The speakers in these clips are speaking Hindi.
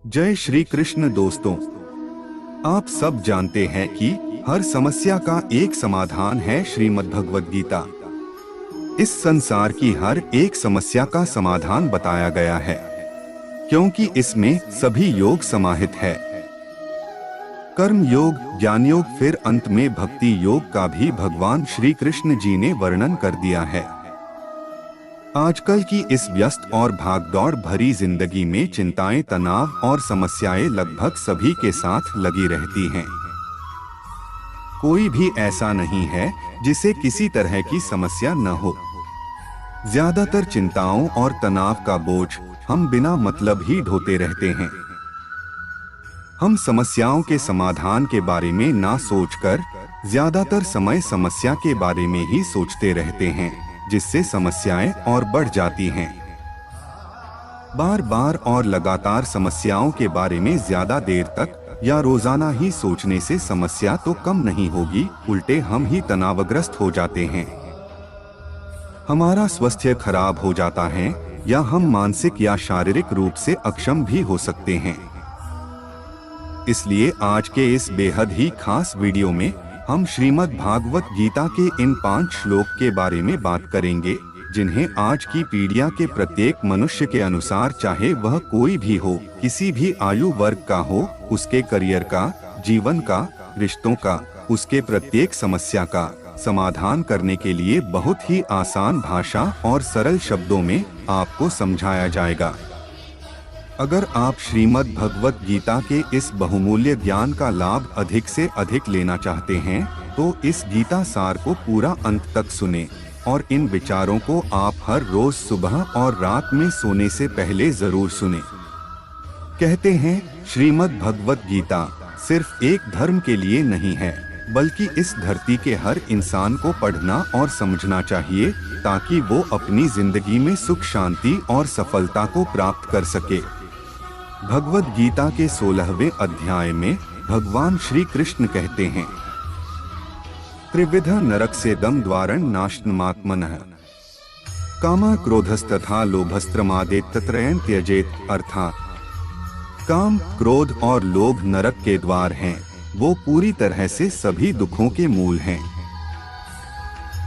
जय श्री कृष्ण दोस्तों। आप सब जानते हैं कि हर समस्या का एक समाधान है श्रीमद् भगवद गीता। इस संसार की हर एक समस्या का समाधान बताया गया है, क्योंकि इसमें सभी योग समाहित है। कर्म योग, ज्ञान योग, फिर अंत में भक्ति योग का भी भगवान श्री कृष्ण जी ने वर्णन कर दिया है। आजकल की इस व्यस्त और भागदौड़ भरी जिंदगी में चिंताएं, तनाव और समस्याएं लगभग सभी के साथ लगी रहती हैं। कोई भी ऐसा नहीं है जिसे किसी तरह की समस्या न हो। ज्यादातर चिंताओं और तनाव का बोझ हम बिना मतलब ही ढोते रहते हैं। हम समस्याओं के समाधान के बारे में ना सोचकर ज्यादातर समय समस्या के बारे में ही सोचते रहते हैं, जिससे समस्याएं और बढ़ जाती हैं। बार बार और लगातार समस्याओं के बारे में ज्यादा देर तक या रोजाना ही सोचने से समस्या तो कम नहीं होगी, उल्टे हम ही तनावग्रस्त हो जाते हैं। हमारा स्वास्थ्य खराब हो जाता है या हम मानसिक या शारीरिक रूप से अक्षम भी हो सकते हैं। इसलिए आज के इस बेहद ही खास वीडियो में हम श्रीमद् भागवत गीता के इन 5 श्लोक के बारे में बात करेंगे, जिन्हें आज की पीढ़ियां के प्रत्येक मनुष्य के अनुसार, चाहे वह कोई भी हो, किसी भी आयु वर्ग का हो, उसके करियर का, जीवन का, रिश्तों का, उसके प्रत्येक समस्या का समाधान करने के लिए बहुत ही आसान भाषा और सरल शब्दों में आपको समझाया जाएगा। अगर आप श्रीमद् भगवत गीता के इस बहुमूल्य ज्ञान का लाभ अधिक से अधिक लेना चाहते हैं, तो इस गीता सार को पूरा अंत तक सुने और इन विचारों को आप हर रोज सुबह और रात में सोने से पहले जरूर सुने। कहते हैं, श्रीमद् भगवत गीता सिर्फ एक धर्म के लिए नहीं है, बल्कि इस धरती के हर इंसान को पढ़ना और समझना चाहिए, ताकि वो अपनी जिंदगी में सुख, शांति और सफलता को प्राप्त कर सके। भगवद गीता के 16वें अध्याय में भगवान श्री कृष्ण कहते हैं, त्रिविध नरकस्येदं द्वारं नाशनमात्मनः कामा क्रोधस्तथा लोभस्त्रमादेतत्रयं त्यजेत। अर्थात काम, क्रोध और लोभ नरक के द्वार हैं, वो पूरी तरह से सभी दुखों के मूल हैं।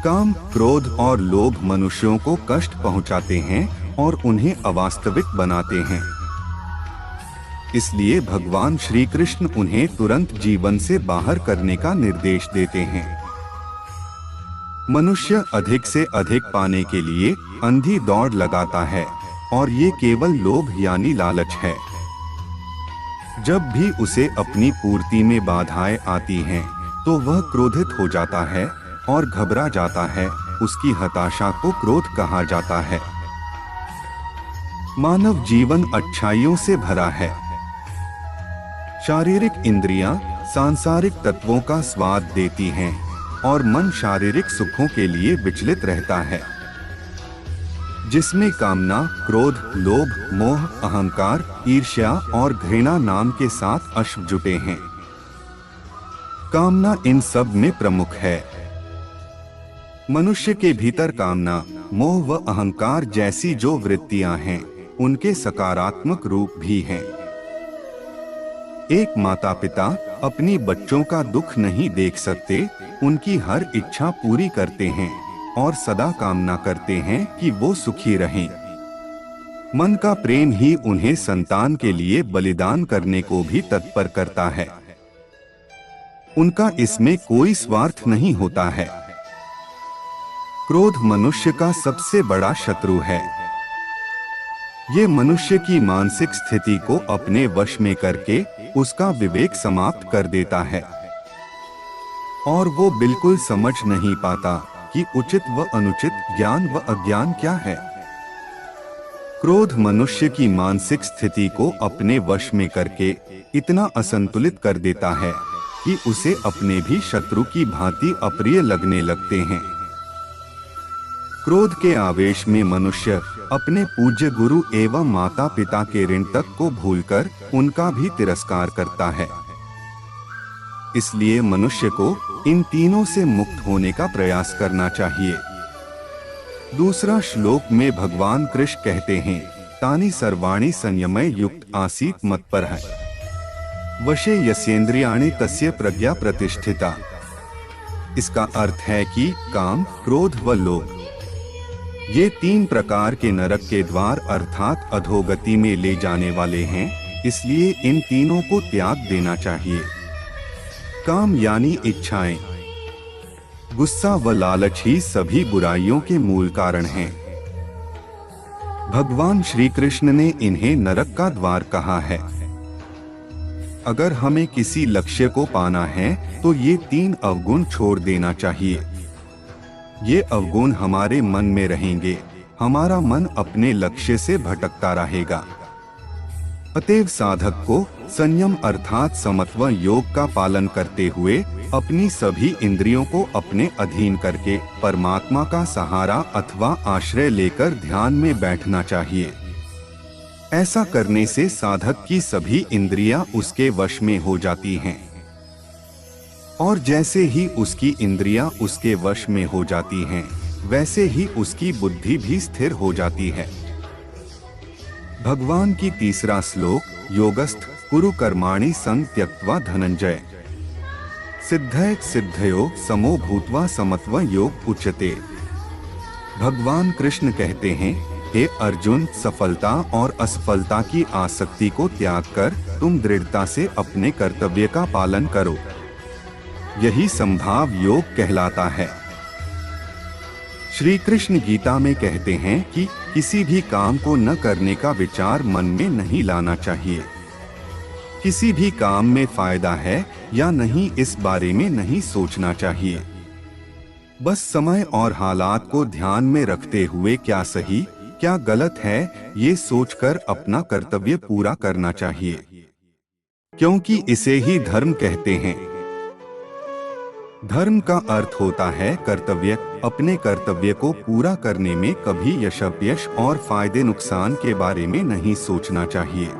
काम, क्रोध और लोभ मनुष्यों को कष्ट पहुंचाते हैं और उन्हें अवास्तविक बनाते हैं। इसलिए भगवान श्री कृष्ण उन्हें तुरंत जीवन से बाहर करने का निर्देश देते हैं। मनुष्य अधिक से अधिक पाने के लिए अंधी दौड़ लगाता है, और ये केवल लोभ यानी लालच है। जब भी उसे अपनी पूर्ति में बाधाएं आती हैं, तो वह क्रोधित हो जाता है और घबरा जाता है। उसकी हताशा को क्रोध कहा जाता है। मानव जीवन अच्छाइयों से भरा है। शारीरिक इंद्रियां सांसारिक तत्वों का स्वाद देती हैं और मन शारीरिक सुखों के लिए विचलित रहता है, जिसमें कामना, क्रोध, लोभ, मोह, अहंकार, ईर्ष्या और घृणा नाम के 7 अश्व जुटे हैं। कामना इन सब में प्रमुख है। मनुष्य के भीतर कामना, मोह व अहंकार जैसी जो वृत्तियां हैं, उनके सकारात्मक रूप भी हैं। एक माता पिता अपनी बच्चों का दुख नहीं देख सकते, उनकी हर इच्छा पूरी करते हैं और सदा कामना करते हैं कि वो सुखी रहें। मन का प्रेम ही उन्हें संतान के लिए बलिदान करने को भी तत्पर करता है। उनका इसमें कोई स्वार्थ नहीं होता है। क्रोध मनुष्य का सबसे बड़ा शत्रु है। ये मनुष्य की मानसिक स्थिति को अपने वश में करके उसका विवेक समाप्त कर देता है, और वो बिल्कुल समझ नहीं पाता कि उचित व अनुचित, ज्ञान व अज्ञान क्या है। क्रोध मनुष्य की मानसिक स्थिति को अपने वश में करके इतना असंतुलित कर देता है कि उसे अपने भी शत्रु की भांति अप्रिय लगने लगते हैं। क्रोध के आवेश में मनुष्य अपने पूज्य गुरु एवं माता पिता के ऋण तक को भूलकर उनका भी तिरस्कार करता है। इसलिए मनुष्य को इन तीनों से मुक्त होने का प्रयास करना चाहिए। दूसरा श्लोक में भगवान कृष्ण कहते हैं, तानि सर्वाणि संयमय युक्त आसीत मत्पर है वशे यस्येन्द्रियाणि तस्य प्रज्ञा प्रतिष्ठिता। इसका अर्थ है कि काम, क्रोध व लोभ ये 3 प्रकार के नरक के द्वार अर्थात अधोगति में ले जाने वाले हैं, इसलिए इन तीनों को त्याग देना चाहिए। काम यानी इच्छाएं, गुस्सा व लालच ही सभी बुराइयों के मूल कारण हैं। भगवान श्री कृष्ण ने इन्हें नरक का द्वार कहा है। अगर हमें किसी लक्ष्य को पाना है तो ये 3 अवगुण छोड़ देना चाहिए। ये अवगुण हमारे मन में रहेंगे, हमारा मन अपने लक्ष्य से भटकता रहेगा। अतएव साधक को संयम अर्थात समत्व योग का पालन करते हुए अपनी सभी इंद्रियों को अपने अधीन करके परमात्मा का सहारा अथवा आश्रय लेकर ध्यान में बैठना चाहिए। ऐसा करने से साधक की सभी इंद्रियां उसके वश में हो जाती हैं, और जैसे ही उसकी इंद्रियां उसके वश में हो जाती हैं, वैसे ही उसकी बुद्धि भी स्थिर हो जाती है। भगवान की तीसरा श्लोक, योगस्थ कुरु कर्माणि संग त्यक्त्वा धनंजय सिद्धयत् सिद्धयो समो भूत्वा समत्व योग उच्यते। भगवान कृष्ण कहते हैं, हे अर्जुन, सफलता और असफलता की आसक्ति को त्याग कर तुम दृढ़ता से अपने कर्तव्य का पालन करो। यही संभाव योग कहलाता है। श्री कृष्ण गीता में कहते हैं कि किसी भी काम को न करने का विचार मन में नहीं लाना चाहिए। किसी भी काम में फायदा है या नहीं इस बारे में नहीं सोचना चाहिए। बस समय और हालात को ध्यान में रखते हुए क्या सही क्या गलत है ये सोचकर अपना कर्तव्य पूरा करना चाहिए, क्योंकि इसे ही धर्म कहते हैं। धर्म का अर्थ होता है कर्तव्य। अपने कर्तव्य को पूरा करने में कभी यश और फायदे नुकसान के बारे में नहीं सोचना चाहिए।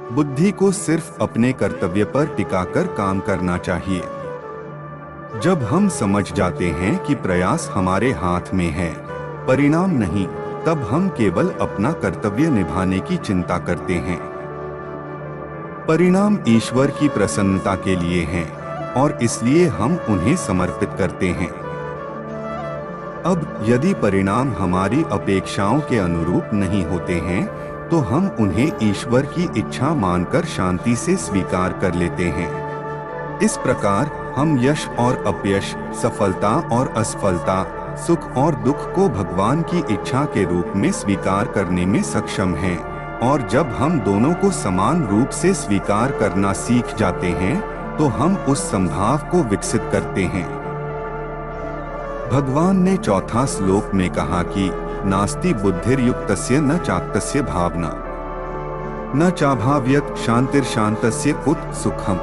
बुद्धि को सिर्फ अपने कर्तव्य पर टिकाकर काम करना चाहिए। जब हम समझ जाते हैं कि प्रयास हमारे हाथ में है, परिणाम नहीं, तब हम केवल अपना कर्तव्य निभाने की चिंता करते हैं। परिणाम ईश्वर की प्रसन्नता के लिए हैं और इसलिए हम उन्हें समर्पित करते हैं। अब यदि परिणाम हमारी अपेक्षाओं के अनुरूप नहीं होते हैं तो हम उन्हें ईश्वर की इच्छा मानकर शांति से स्वीकार कर लेते हैं। इस प्रकार हम यश और अपयश, सफलता और असफलता, सुख और दुख को भगवान की इच्छा के रूप में स्वीकार करने में सक्षम हैं, और जब हम दोनों को समान रूप से स्वीकार करना सीख जाते हैं तो हम उस संभाव को विकसित करते हैं। भगवान ने चौथा श्लोक में कहा कि नास्ति बुद्धिर्युक्तस्य न चाक्तस्य भावना न चाभाव्यत शांतिर्शांतस्य कुत सुखम।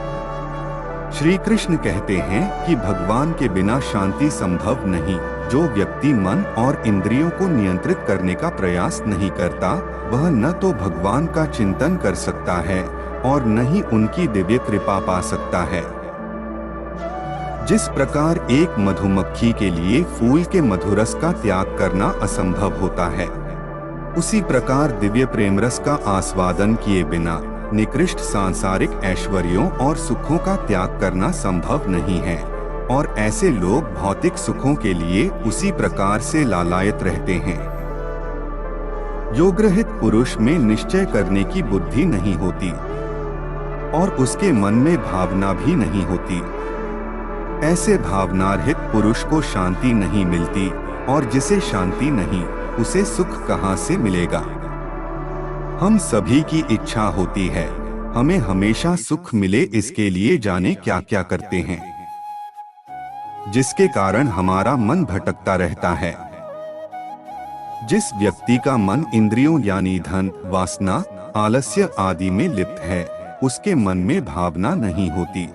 श्री कृष्ण कहते हैं कि भगवान के बिना शांति संभव नहीं। जो व्यक्ति मन और इंद्रियों को नियंत्रित करने का प्रयास नहीं करता, वह न तो भगवान का चिंतन कर सकता है और न ही उनकी दिव्य कृपा पा सकता है। जिस प्रकार एक मधुमक्खी के लिए फूल के मधुरस का त्याग करना असंभव होता है, उसी प्रकार दिव्य प्रेम रस का आस्वादन किए बिना निकृष्ट सांसारिक ऐश्वर्यों और सुखों का त्याग करना संभव नहीं है, और ऐसे लोग भौतिक सुखों के लिए उसी प्रकार से लालायित रहते हैं। योगरहित पुरुष में निश्चय करने की बुद्धि नहीं होती और उसके मन में भावना भी नहीं होती। ऐसे भावनारहित पुरुष को शांति नहीं मिलती, और जिसे शांति नहीं, उसे सुख कहाँ से मिलेगा। हम सभी की इच्छा होती है हमें हमेशा सुख मिले, इसके लिए जाने क्या क्या करते हैं, जिसके कारण हमारा मन भटकता रहता है। जिस व्यक्ति का मन इंद्रियों यानी धन, वासना, आलस्य आदि में लिप्त है, उसके मन में भावना नहीं होती,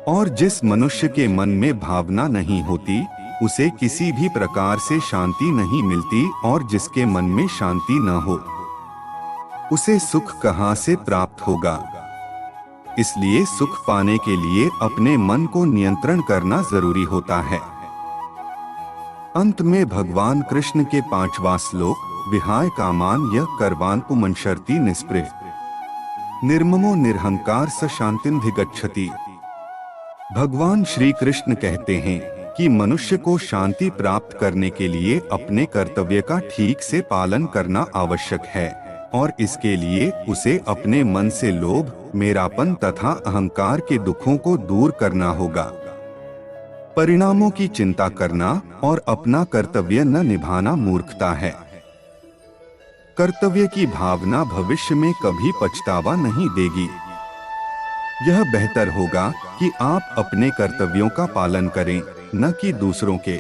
और जिस मनुष्य के मन में भावना नहीं होती उसे किसी भी प्रकार से शांति नहीं मिलती, और जिसके मन में शांति न हो उसे सुख कहाँ से प्राप्त होगा। इसलिए सुख पाने के लिए अपने मन को नियंत्रण करना जरूरी होता है। अंत में भगवान कृष्ण के 5वां श्लोक, विहाय कामान यह कर्वान पुमंशर्ति निस्पृह निर्ममो निरहंकार स शांतिमधिगच्छति। भगवान श्री कृष्ण कहते हैं कि मनुष्य को शांति प्राप्त करने के लिए अपने कर्तव्य का ठीक से पालन करना आवश्यक है और इसके लिए उसे अपने मन से लोभ, मेरापन तथा अहंकार के दुखों को दूर करना होगा। परिणामों की चिंता करना और अपना कर्तव्य न निभाना मूर्खता है। कर्तव्य की भावना भविष्य में कभी पछतावा नहीं देगी। यह बेहतर होगा कि आप अपने कर्तव्यों का पालन करें, न कि दूसरों के।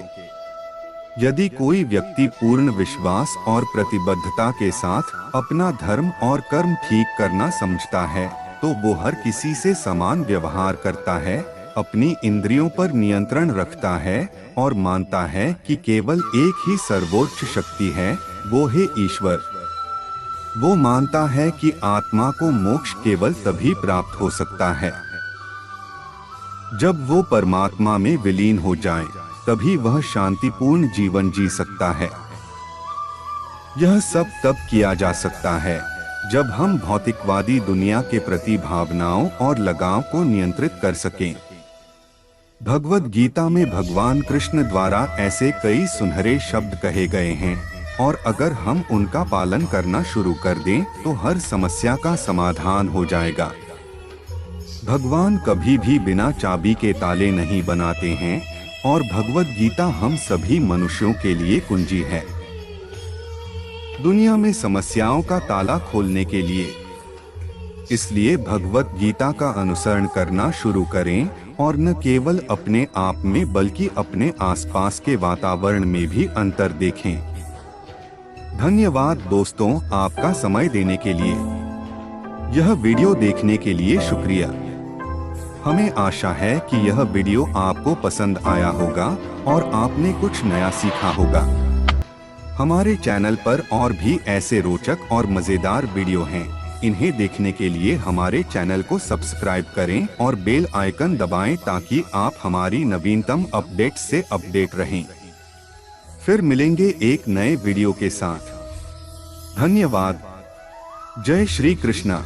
यदि कोई व्यक्ति पूर्ण विश्वास और प्रतिबद्धता के साथ अपना धर्म और कर्म ठीक करना समझता है, तो वो हर किसी से समान व्यवहार करता है, अपनी इंद्रियों पर नियंत्रण रखता है और मानता है कि केवल एक ही सर्वोच्च शक्ति है, वो है ईश्वर। वो मानता है कि आत्मा को मोक्ष केवल तभी प्राप्त हो सकता है जब वो परमात्मा में विलीन हो जाए, तभी वह शांतिपूर्ण जीवन जी सकता है। यह सब तब किया जा सकता है जब हम भौतिकवादी दुनिया के प्रति भावनाओं और लगाव को नियंत्रित कर सकें। भगवद गीता में भगवान कृष्ण द्वारा ऐसे कई सुनहरे शब्द कहे गए हैं और अगर हम उनका पालन करना शुरू कर दें तो हर समस्या का समाधान हो जाएगा। भगवान कभी भी बिना चाबी के ताले नहीं बनाते हैं और भगवद गीता हम सभी मनुष्यों के लिए कुंजी है दुनिया में समस्याओं का ताला खोलने के लिए। इसलिए भगवद गीता का अनुसरण करना शुरू करें और न केवल अपने आप में बल्कि अपने आसपास के वातावरण में भी अंतर देखें। धन्यवाद दोस्तों, आपका समय देने के लिए। यह वीडियो देखने के लिए शुक्रिया। हमें आशा है कि यह वीडियो आपको पसंद आया होगा और आपने कुछ नया सीखा होगा। हमारे चैनल पर और भी ऐसे रोचक और मजेदार वीडियो हैं। इन्हें देखने के लिए हमारे चैनल को सब्सक्राइब करें और बेल आइकन दबाएं ताकि आप हमारी नवीनतम अपडेट्स से अपडेट रहें। फिर मिलेंगे एक नए वीडियो के साथ। धन्यवाद। जय श्री कृष्णा।